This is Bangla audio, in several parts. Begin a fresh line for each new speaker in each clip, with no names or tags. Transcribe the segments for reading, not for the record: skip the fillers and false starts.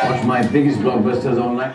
Watch my biggest blockbusters online.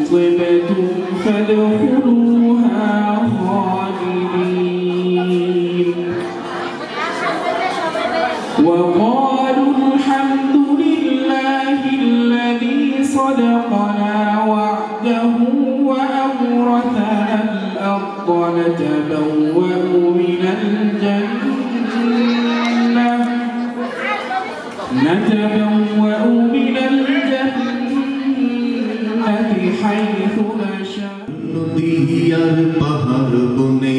طبتم فادخلوها خالدين وقالوا الحمد لله الذي صدقنا وعده وأورثنا الأرض نتبوأ من الجنة حيث نشاء
নদী আর পাহাড় বনে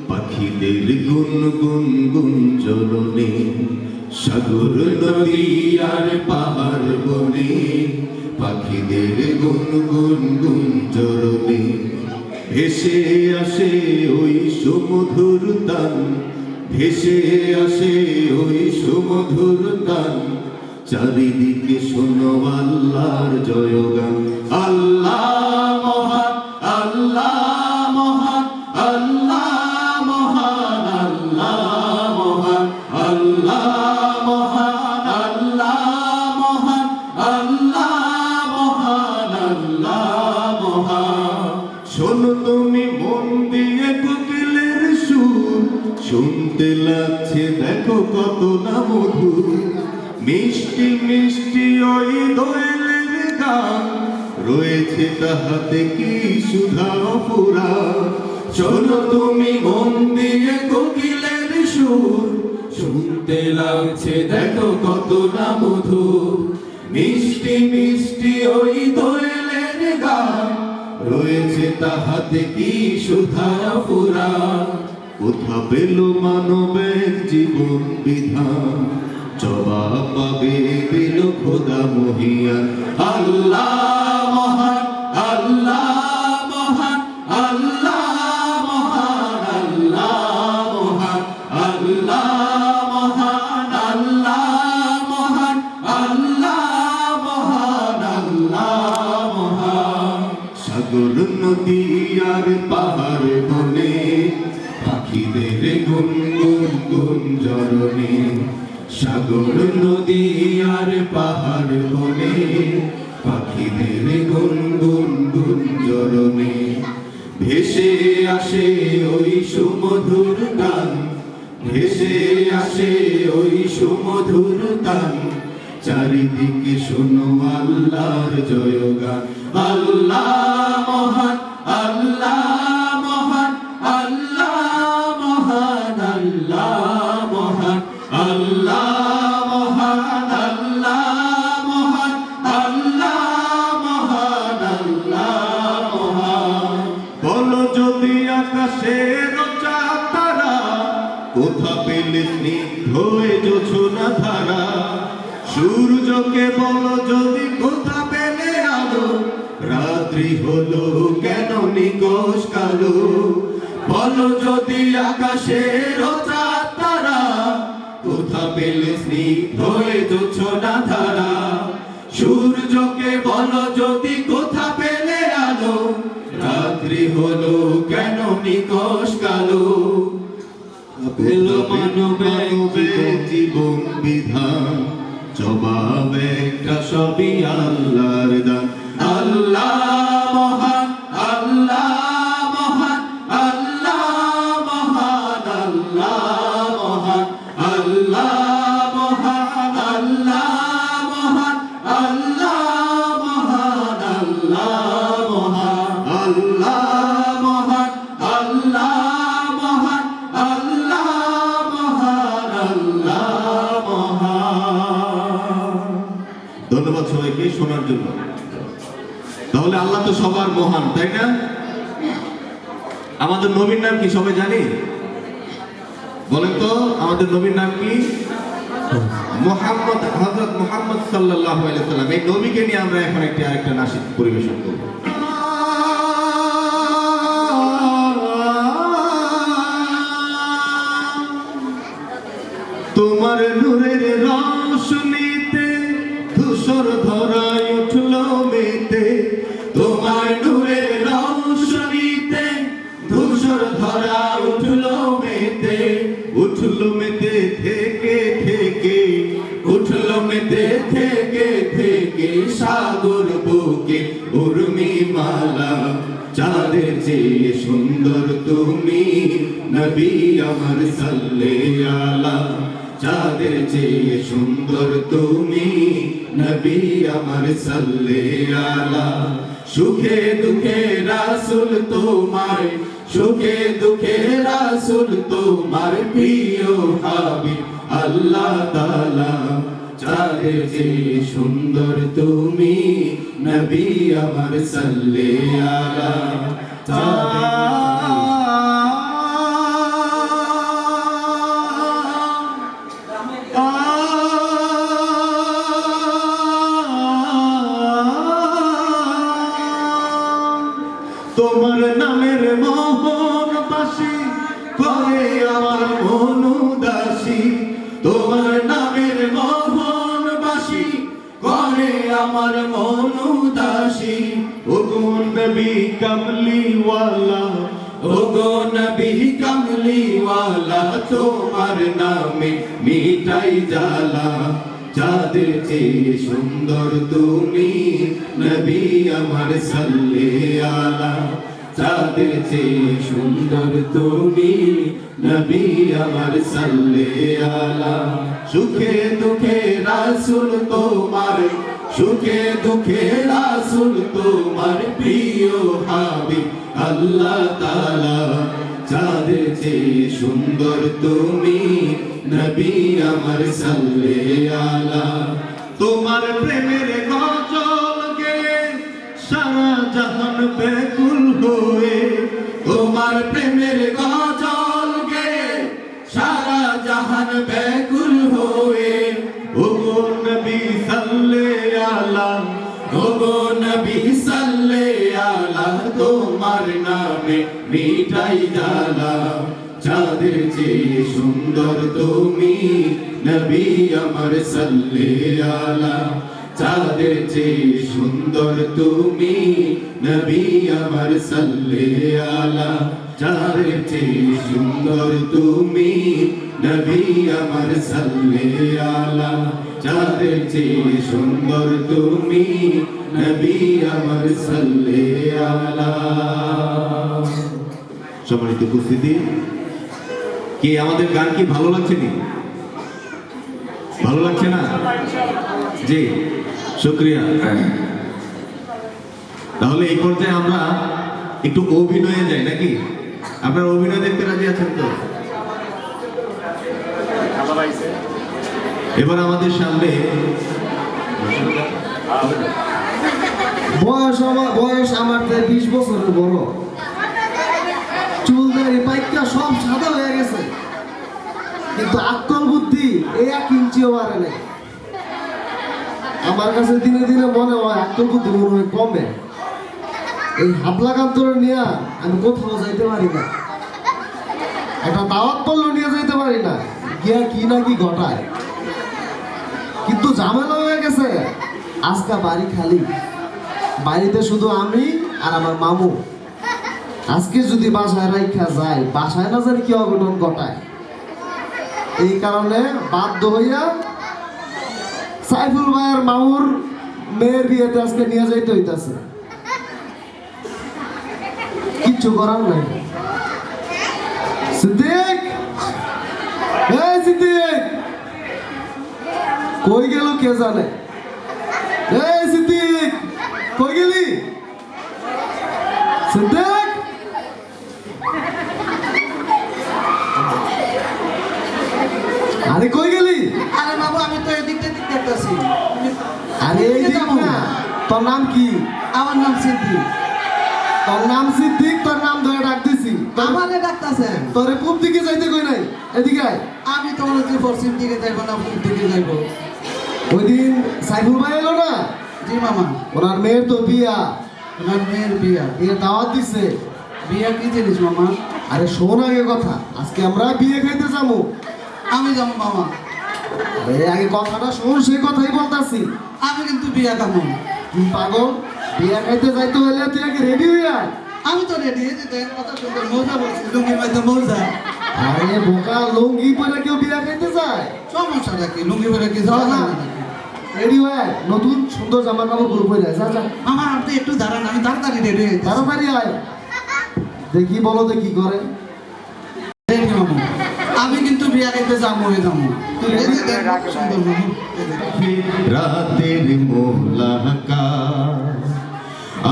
পাখিদের গুনগুন গুঞ্জরণে সাগর নদী আর পাহাড় বনে পাখিদের গুনগুন গুঞ্জরণে ভেসে আসে ওই সুমধুর তান ভেসে আসে ওই সুমধুর তান চারিদিকে শোনো আল্লাহর জয়গান আল্লাহ মহান আল্লাহ মহান আল্লাহ মহান আল্লাহ মহান আল্লাহ মহান আল্লাহ মহান আল্লাহ মহান আল্লাহ মহান শোনো তুমি মন দিয়ে কোকিলের সুর শুনতে লাগছে দেখো কত না মধুর মিষ্টি মিষ্টি ওই দোয়েলের গান রয়েছে তাহাতে কি সুধা পুরা শোনো তুমি মন দিয়ে কোকিলের সুর শুনতে লাগছে দেখো কত না মধুর মিষ্টি মিষ্টি ওই দোয়েলের গান রয়েছে তাহাতে কি সুধা পুরা কোথা পেল মানবের জীবন বিধান জবাব পাবে দিল খোদা মহিয়ান আল্লাহ মহান আল্লাহ মহান আল্লাহ মহান আল্লাহ মহান আল্লাহ মহান আল্লাহ মহান আল্লাহ মহান আল্লাহ মহান সাগর নদী আর পাহাড় বনে পাখিদের গুনগুন গুঞ্জরণে সাগর নদী আর পাহাড় বনে পাখিদের গুনগুন গুঞ্জরণে ভেসে আসে ওই সুমধুর গান ভেসে আসে ওই সুমধুর গান চারিদিকে শোনো আল্লাহর জয়গান আল্লাহ মহান আল্লাহ মহান আল্লাহ মহান আল্লাহ মহান আল্লাহ মহান আল্লাহ মহান আল্লাহ মহান আল্লাহ মহান বলো যদি আকাশের চাঁদ তারা কোথা পেলে স্নিগ্ধ হয়ে জোছনা ধারা সূর্যকে বলো যদি কোথা পেলে আলো রাত্রি হলো কেন নিকোষ কালো বলো যদি আকাশের চাঁদ তারা কোথা পেলে স্নিগ্ধ হয়ে জোছনা ধারা সূর্যকে বলো যদি কোথা পেলে আলো রাত্রি হলো কেন নিকোষ কালো পেল মানবের জীবন বিধান জবাব একটা সবই আল্লাহর দান আল্লাহ মহান আল্লাহ মহান আল্লাহ মহান আল্লাহ মহান আল্লাহ মহান আল্লাহ মহান আল্লাহ মহান আল্লাহ মহান আল্লাহ মহান আল্লাহ মহান আল্লাহ মহান আল্লাহ মহান ধন্যবাদ সবাইকে শোনার জন্য তাহলে আল্লাহ তো সবার মহান তাই না আমাদের নবীর নাম কি সবাই জানি বলেন তো আমাদের নবীর নাম কি মুহাম্মদ হযরত মুহাম্মদ সাল্লাল্লাহু আলাইহি ওয়াসাল্লাম এই নবীকে নিয়ে আমরা এখন আরেকটা নাশিদ পরিবেশন করব তোমার নূরের রোশনীতে ধূসর ধরায় উঠলো মেতে তোমার নূরের রোশনীতে ধূসর ধরা উঠলো মেতে থেকে থেকে উঠলো মেতে থেকে থেকে গে সাগর বুকে উর্মি মালা চাঁদের চেয়ে সুন্দর তুমি নবী আমার সাল্লাল্লাহু আলা চাঁদের চেয়ে সুন্দর তুমি নবী আমার সাল্লাল্লাহু আলা সুখে দুঃখে রাসূল তোমার সুখে দুঃখে রাসূল তোমার প্রিয় হাবিব আল্লাহ তাআলা চাঁদের চেয়ে সুন্দর তুমি নবী আমার সাল্লাল্লাহু আলা তোমার নামের মোহন বাসি করে আমার মন উদাসী তোমার নামের মোহন বাসি করে আমার মন উদাসী ওগো নবী কামলিওয়ালা ওগো নবী কামলিওয়ালা তোমার নামে মিটাই জ্বালা চাঁদের চেয়ে সুন্দর তুমি নবী আমার সাল্লাল্লাহু আলা চাঁদের চেয়ে সুন্দর তুমি নবী আমার সাল্লাল্লাহু আলা সুখে দুঃখে রাসূল তোমার সুখে দুঃখে রাসূল তোমার প্রিয় হাবিব আল্লাহ তাআলা চাঁদের চেয়ে সুন্দর তুমি নবী আমার সাল্লাল্লাহু আলা তোমার প্রেমের গজল গেয়ে সারা জাহান ব্যাকুল হয়ে তোমার প্রেমের গজল গেয়ে সারা জাহান ব্যাকুল হয়ে ওগো নবী সাল্লাল্লাহু আলা ওগো নবী সাল্লাল্লাহু আলা তোমার নামে মিটাই জ্বালা চাঁদের চেয়ে সুন্দর তুমি নবী আমার সাল্লাল্লাহু আলা চাঁদের চেয়ে সুন্দর তুমি নবী আমার সাল্লাল্লাহু আলা চাঁদের চেয়ে সুন্দর তুমি নবী আমার সাল্লাল্লাহু আলা চাঁদের চেয়ে সুন্দর তুমি নবী আমার সাল্লাল্লাহু আলা সম্মানিত উপস্থিতি কি আমাদের গান কি ভালো লাগছে নি ভালো লাগছে না জি শুকরিয়া তাহলে এই পর্যায়ে আমরা একটু অভিনয়ে যাই নাকি আপনারা অভিনয় দেখতে রাজি আছেন তো এবার আমাদের সামনে
বয়স আমার 20 বছরের বড় চুল দাড়ি পাইকা সব সাদা হয়ে গেছে কিন্তু আক্কল বুদ্ধি 1 ইঞ্চিও বাড়ে নাই আমার কাছে দিনে দিনে মনে হয় আক্কল বুদ্ধি মনে হয় কমে এই হাবলা কান্তরে নিয়ে আমি কোথাও যাইতে পারি না একটা দাওয়াত পড়লো নিয়ে যাইতে পারি না গিয়া কি না কি ঘটায় কিন্তু ঝামেলা হয়ে গেছে আজকা বাড়ি খালি বাড়িতে শুধু আমি আর আমার মামু আজকে যদি বাসায় রাইখা যায় বাসায় না জানি কি অঘটন ঘটায় এই কারণে বাধ্য হইয়া সাইফুল ভাইয়ের মামুর মেয়ের বিয়েতে আজকে নিয়ে যাইতে হইতাছে কিচ্ছু করার নাই সিদ্দিক এই সিদ্দিক কই গেল কে জানে এই সিদ্দিক কই গেলি সিদ্দিক আরে কই গেলি
আরে বাবু আমি তো এদিকটা দেখতেছি
আরে এই দিক না তোর নাম কি
আমার নাম সিদ্দিক
তোর নাম সিদ্দিক তোর নাম ধরে ডাক দিছি
আমারে ডাকতাছেন
তোরে পূব দিকে যাইতে কই নাই এদিকে আয়
আমি তো মনে হচ্ছে পশ্চিম দিকে যাইবো না পূব দিকে যাইবো
ওই দিন সাইফুল ভাই এলো না
জি মামা
ওনার মেয়ের তো বিয়া
ওনার মেয়ের বিয়া
বিয়ে দাওয়াত দিছে
বিয়া কি জিনিস মামা
আরে শোন আগে কথা আজকে আমরা বিয়ে খাইতে যাবো
আমি যাবো মামা
আরে আগে কথাটা শোন সেই কথাই বলতাছি
আমি কিন্তু বিয়া কামো
তুই পাগল বিয়ে খাইতে যাইতে হইলে তুই আগে রেডি হয়ে আয়
আমি তো রেডি হয়ে যেতে কথা শুনতে মজা বলছি লুঙ্গি মাইতে মজা
আরে বোকা লুঙ্গি পরে কেউ বিয়ে খাইতে যায়
সমস্যাটা কি লুঙ্গি পরে কি যাওয়া যায় না
রেডি হয়ে নতুন সুন্দর জামা কাপড় পরে পরে যা যা
আমার আপনি একটু দাঁড়ান, আমি তাড়াতাড়ি রেডি হয়ে যাচ্ছি।
তাড়াতাড়ি আয় দেখি বলো দেখি করে
দেখি মামু, আমি কিন্তু বিয়া খাইতে যাবো হয়ে যাবো। এই যে দেখ, কত সুন্দর মামু।
রাতের মোলাকাত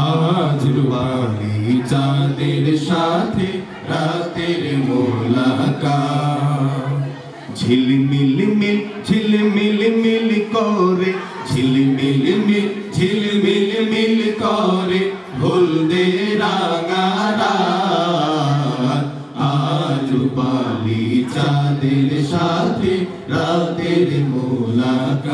আজ রূপালি চাঁদের সাথে রাতের মোলাকাত ঝিলমিল মিল ঝিলমিল মিল করে ঝিলমিল মিল ঝিলমিল মিল করে হলদে রাঙা রাত আজ রূপালি চাঁদের সাথে রাতের মোলাকাত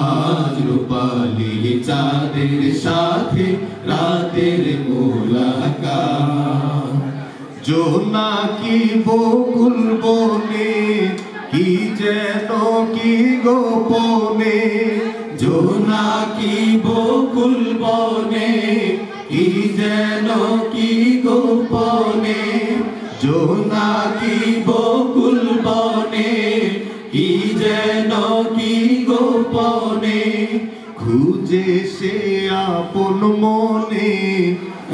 আজ রূপালি চাঁদের সাথে রাতের মোলাকাত জোনাকি বকুল বনে কি যেন কি গোপনে জোনাকি বকুল বনে কি যেন কি গোপনে জোনাকি বকুল বনে কি যেন কি গোপনে খুঁজে সে আপন মনে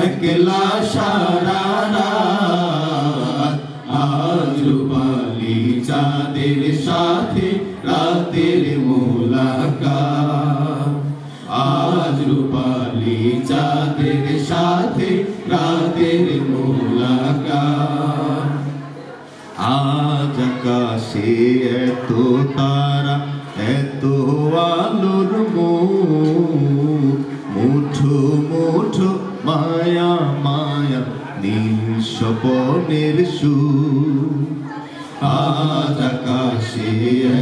একলা সারা রাত আজ রূপালি চাঁদের সাথে রাতের মোলাকাত আজ রূপালি চাঁদের সাথে রাতের মোলাকাত আজ আকাশে এত তারা এত আলোর মুঠো মুঠো মায়া মায়া নীল স্বপনের সুর আজ আকাশে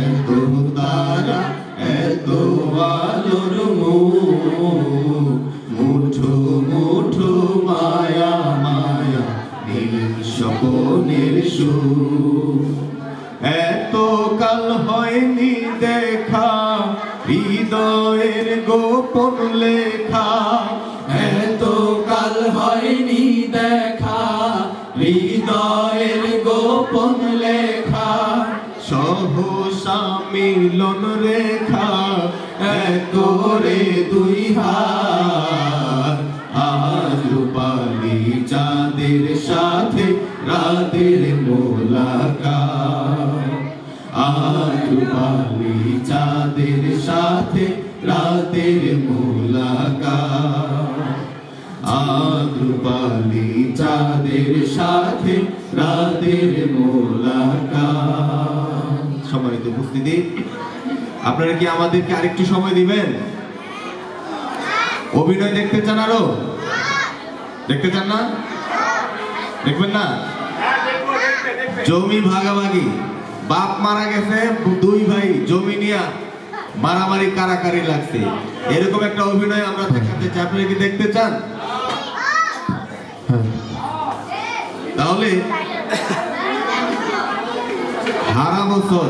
এত তারা এত আলোর মুঠো মুঠো মায়া মায়া নীল স্বপনের সুর এত কাল হয়নি দেখা হৃদয়ের গোপন লেখা এত কাল হয়নি দেখা হৃদয়ের গোপন লেখা সহসা মিলন রেখা এক করে দুই হাত আজ রূপালি চাঁদের সাথে রাতের মোলাকাত আজ রূপালি চাঁদের সাথে রাতের মোলাকাত আজ রূপালি চাঁদের সাথে রাতের মোলাকাত সম্মানিত উপস্থিতি, আপনারা কি আমাদেরকে আরেকটু সময় দিবেন? অভিনয় দেখতে চান? আরো দেখতে চান না? দেখবেন না? জমি ভাগাভাগি, বাপ মারা গেছে, দুই ভাই জমি নিয়ে মারামারি কারাকারি লাগছে, এরকম একটা অভিনয় আমরা দেখাতে চাই। আপনারা কি দেখতে চান? তাহলে সারা বছর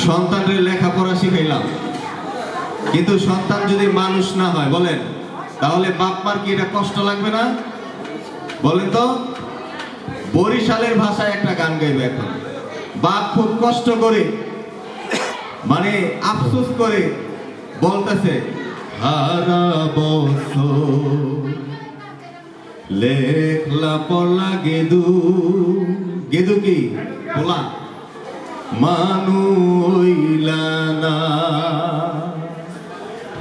সন্তানের লেখাপড়া শিখাইলাম, কিন্তু সন্তান যদি মানুষ না হয় বলেন, তাহলে বাপ মার কি এটা কষ্ট লাগবে না? বলেন তো। বরিশালের ভাষায় একটা গান গাইবে এখন। বাপ খুব কষ্ট করে, মানে আফসোস করে বলতেছে, সারা বছর লেখলা পড়লা গেদু, গেদু কি বলা, মানুইলা না,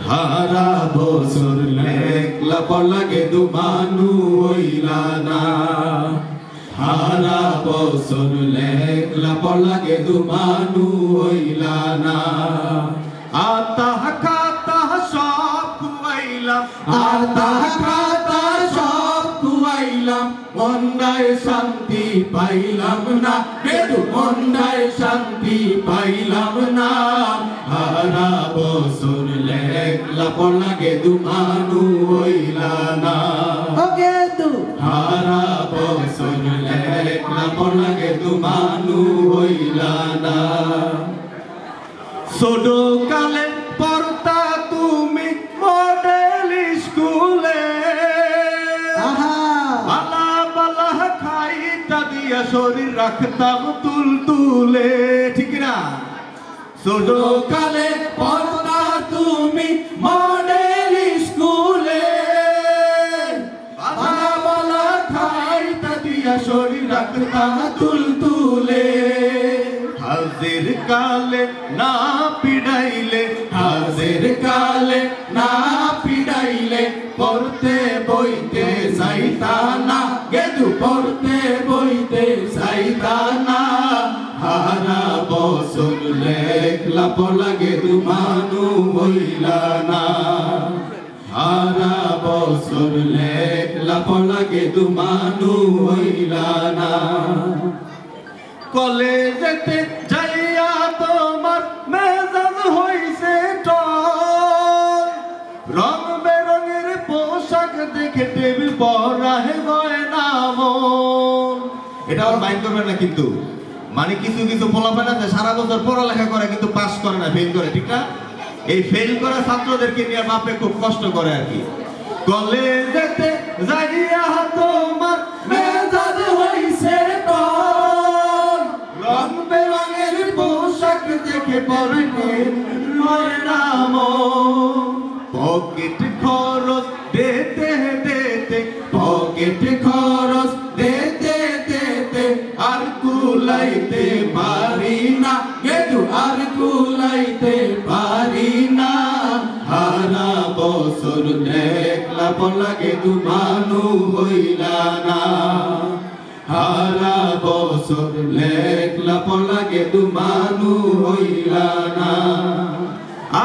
সারা বছর লেখলা পড়লা গেদু মানুইলা না, সারা বছর লেখলা পড়লা গেদু মানুইলা না, আতা খাতা সব খুয়াইলাম, আতা খাতা সব খুয়াইলাম, মন্দায় শান্তি পাইলাম না, গেদু মন্দায় শান্তি পাইলাম না, সারা বছর লেখলা পড়লা গেদু মানুইলা না,
গেদু
সারা বছর লেখলা পড়লা গেদু মানুইলা না। ছোট কালে পড়তা তুমি মডেল স্কুলে, বালা বালা খাইটা দিয়া শরীর রাখতাম তুল তুলে, ঠিক না? ছোট
কালে পড়তা তুমি মডেল স্কুলে, বালা খাইতা দিয়া শরীর রাখতা তুলতুলে।
হাজির কালে না পিড়াইলে,
হাজের কালে না পিড়াইলে পড়তে বইতে যাইতা না, গেদু পড়তে বইতে যাইতা না। হারা বছর লেখলা পড়লা গেদু মানু হইলা না, হারা বছর লেখলা পড়লা গেদু মানু হইলা না।
কলেজেতে যাইয়া তোমার মেজাজ হইছে টয়, রং বেরঙের পোশাক দেখে টেবিল পরাহে গয়না মন। এটা আর মাইন্ড করবেন না কিন্তু, মানে কিছু কিছু পোলাপান আছে সারা বছর পড়ালেখা করে কিন্তু পাস করে না, ফেল করে, ঠিক না? এই ফেল করা ছাত্রদেরকে নিয়ে বাপে খুব কষ্ট করে আর কি। কলেজেতে যাইয়া তোমার
মেজাজ হইছে টয়, রং বেরঙের পোশাক দেখে পরনে গয়না মন।
পকেট খরচ দিতে দিতে,
পকেট খরচ দিতে দিতে আর কুলাইতে পারি না, গেদু আর কুলাইতে পারি না। হারা বছর দেখলা পড়লা গেদু মানু হইলা না, হারা বছর লেখলা পড়লা গেদু মানু হইলা না।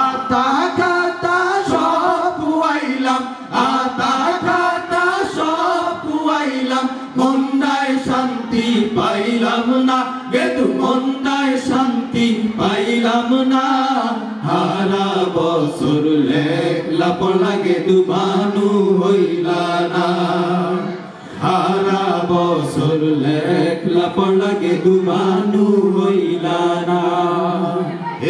আতা খাতা সব পুয়াইলাম, আতা খাতা সব পুয়াইলাম, মন্দায় শান্তি পাইলাম না, গেদু মন্দায় শান্তি পাইলাম না। হারা বছর লেখলা পড়লা গেদু মানু হইলা না, হারা বছর লেখলা পড়লা গেদু মানু হইলা না।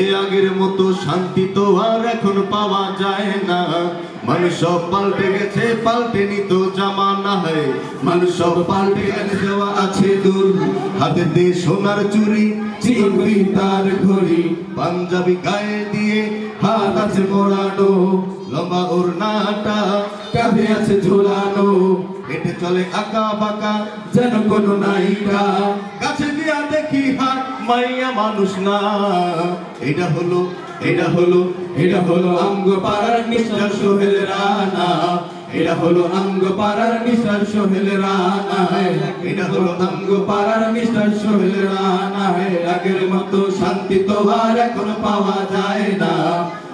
এ আগের মতো শান্তি তো আর এখন পাওয়া যায় না, মানুষ সব পাল্টে গেছে, পাল্টেনি তো জামানা হয়।
মানুষ সব পাল্টে গেছে, দেওয়া আছে দূর,
হাতে দিয়ে সোনার চুরি,
চিনবি তার ঘড়ি,
পাঞ্জাবি গায়ে দিয়ে,
হাত আছে মোড়ানো,
লম্বা ওড়নাটা
কাঁধে আছে ঝোলানো,
হেঁটে চলে আঁকা বাঁকা
যেন কোনো নায়িকা।
কাছে দিয়া দেখি হাত মাইয়া মানুষ না। এটা হলো,
এটা হলো, এটা হলো আঙ্গ পাড়ার মিস্টার সোহেল রানা, এটা হলো আঙ্গ পাড়ার মিস্টার সোহেল রানা, এটা হলো আঙ্গ পাড়ার মিস্টার সোহেল রানা। আগের মতো শান্তি তো আর এখন পাওয়া যায় না,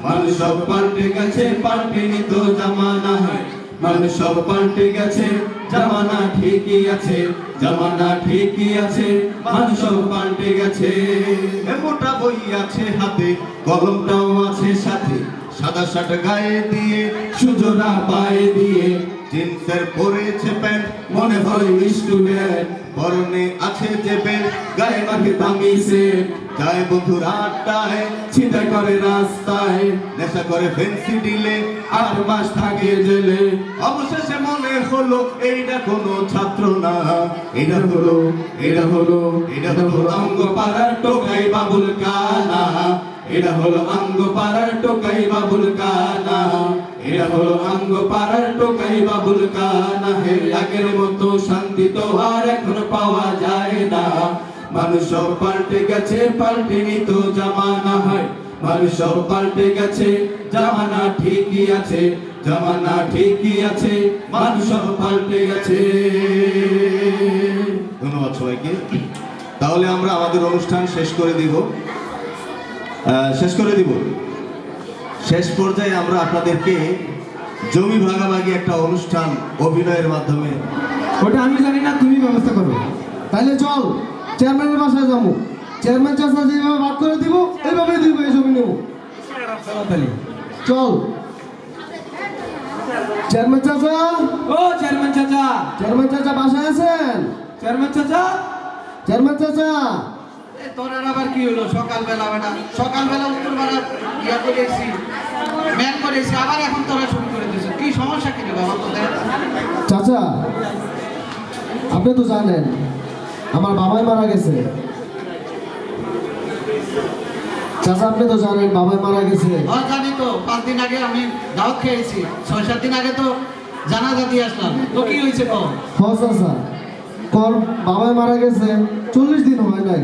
মানুষ সব পাল্টে গেছে, পাল্টেনি তো জামানা হয়। মানুষ সব পাল্টে গেছে, জামানা ঠিকই আছে, জামানা ঠিকই আছে, মানুষ সব পাল্টে গেছে।
এ মোটা বই আছে হাতে,
কলমটাও আছে সাথে,
সাদা শার্ট গায়ে দিয়ে,
সুজোড়া পায়ে দিয়ে,
জিন্সের পরেছে প্যান্ট,
মনে হয় স্টুডেন্ট,
পরনে আছে যে বেল্ট,
গায়ে মাখে দামি সেট,
যায় বন্ধুর আড্ডায়,
চিন্তা করে রাস্তায়,
নেশা করে ফেন্সি ডিলে,
8 মাস থাকে জেলে।
অবশেষে মনে হলো এইটা কোনো ছাত্র না, এটা হলো,
এটা হলো,
এটা
এটা
হলো
হলো আঙ্গ পাড়ার টোকাই বাবুল কানা, এটা হলো আঙ্গ পাড়ার টোকাই বাবুল কানা, এটা হলো আঙ্গ পাড়ার টোকাই বাবুল কানা। হে আগের মতো শান্তি তো আর এখন পাওয়া যায় না, মানুষ সব পাল্টে গেছে, পাল্টেনি তো জামানা হয়। মানুষ সব পাল্টে গেছে, জামানা ঠিকই আছে, জামানা ঠিকই আছে, মানুষ সব পাল্টে গেছে।
ধন্যবাদ সবাইকে। তাহলে আমরা আমাদের অনুষ্ঠান শেষ করে দিব, শেষ পর্যায়ে আমরা আপনাদেরকে জমি ভাগাভাগি একটা অনুষ্ঠান অভিনয়ের মাধ্যমে।
ওটা আমি জানি না, তুমি ব্যবস্থা করো। তাহলে চল চেয়ারম্যানের বাসায় যাবো, চেয়ারম্যান চাষা যেভাবে ভাগ করে দিব এইভাবে দিব, এই জমি নেবো। চল চেয়ারম্যান চাচা,
ও চেয়ারম্যান চাচা,
চেয়ারম্যান চাচা বাসায় আছেন?
চেয়ারম্যান চাচা,
চেয়ারম্যান চাচা,
তোর আবার কি হলো? সকালবেলা বেটা, সকালবেলা উত্তরবেলা ইয়া করেছি, ম্যান করেছি, আবার এখন তোরা শুরু করে দিয়েছিস। কি সমস্যা কি রে বাবা তোদের?
চাচা আপনি তো জানেন আমার বাবাই মারা গেছে। চাচা আপনি তো জানেন বাবাই মারা গেছে।
জানি তো, 5 দিন আগে আমি দাওয়াত খেয়েছি, 6-7 দিন আগে তো জানাজা দিয়ে আসলাম। তো কি হয়েছে কো?
চাচা কর বাবাই মারা গেছে 40 দিন হয় নাই,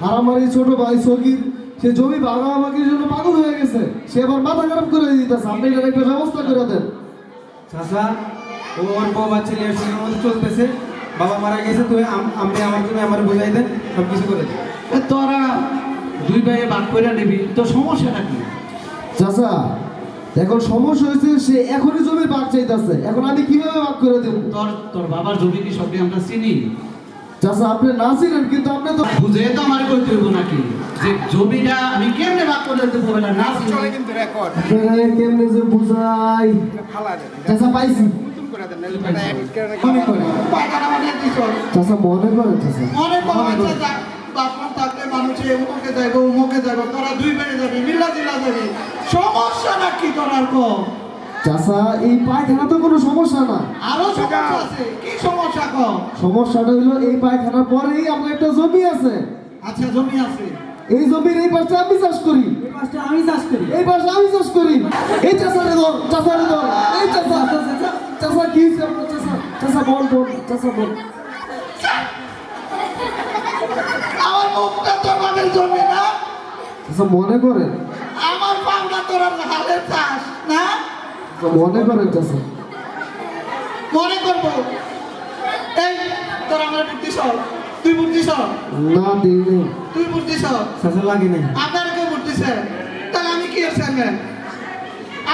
আর আমার এই ছোট ভাই সগির সে জমি ভাগাভাগির জন্য পাগল হয়ে গেছে, সে আবার মাথা খারাপ করে দিতেছে। আপনি এটার একটা ব্যবস্থা করে দেন।
চাচা ও ওর বাবা ছেলে সঙ্গে মতো চলতেছে, বাবা মারা গেছে, তুই আপনি আমার জন্য আমার বোঝাই দেন, সব কিছু করে দেন।
তোরা 2 ভাইয়ে ভাগ করে নিবি, তো সমস্যাটা কি?
চাচা এখন সমস্যা হয়েছে, সে এখনই জমির ভাগ চাইতেছে, এখন আমি কিভাবে ভাগ করে দেব?
তোর বাবার জমি কি সবই আমরা চিনি?
চাচা আপনি না ছিলেন, কিন্তু আপনি তো
বুঝে তো আমার কইতে হইব নাকি যে জমিটা আমি কেমনে ভাগ করে দেবো বলে না চিনি?
আপনারা কেমনে যে বুঝাই। চাচা পাইছি,
মনে করে
পায়খানা বানিয়ে দিছ।
চাচা মনে করেন চাচা।
মনে করো আচ্ছা, বাপমা থাকলে মানুষে এমুকে যাইবো উমুকে যাইবো, তোরা 2 ভাইয়ে যাবি, মিল্লা জিল্লা যাবি, সমস্যা নাকি তোরার কো?
চাচা এই পায়খানা তো কোনো সমস্যা না,
আরো সমস্যা আছে। কি সমস্যা কো?
সমস্যাটা হলো এই পায়খানার পরেই আমার একটা জমি আছে,
আচ্ছা জমি আছে,
এই জমির এই পাশে আমি চাষ করি,
এই পাঁচটা আমি চাষ করি।
এই পাশে আমি চাষ করি। এই চাচারে ধর, চাচারে ধর, এই চাচা চাচা কি হয়েছে আপনার? চাচা চাচা বল চাচা বল।
আমার মুখটা তোর বাবার জমি না,
চাচা মনে করেন,
আমার পাওনা তোর হালের চাষ না,
চাচা মনে করেন চাচা।
মনে করবো। এই তোর আমার বুদ্ধি সব, তুই বুদ্ধি সব,
না দিই
তুই বুদ্ধি সব,
চাচা লাগে নাই।
আপনার কেউ বুদ্ধিছে, তাহলে আমি কি চেয়ারম্যান?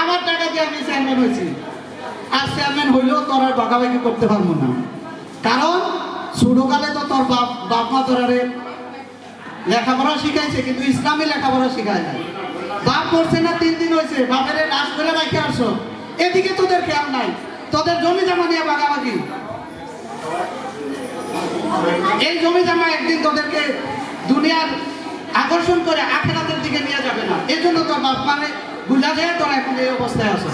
আমার টাকা দিয়ে আমি চেয়ারম্যান হয়েছি, আর চেয়ারম্যান হইলেও তোর আর ভাগাভাগি করতে পারবো না, কারণ ছোটকালে তো তোর বাপ মা তোরারে লেখাপড়া শিখাইছে, কিন্তু ইসলামী লেখাপড়া শিখায় না। বাপ করছে না 3 দিন হয়েছে, বাপের লাশ করে রেখে আসো, এদিকে তোদের খেয়াল নাই, তোদের জমি জমা নিয়ে ভাগাভাগি। এই জমি জমা একদিন তোদেরকে দুনিয়ার আকর্ষণ করে আখেরাতের দিকে নিয়ে যাবে না, এই জন্য তোর বাপ মানে বুঝা যায় তোরা এখন এই অবস্থায় আছো।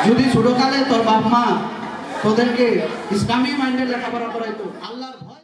যদি ছোটকালে তোর বাপ মা তোদেরকে ইসলামী মাইন্ডের লেখাপড়া করাইতো, আল্লাহর ভয়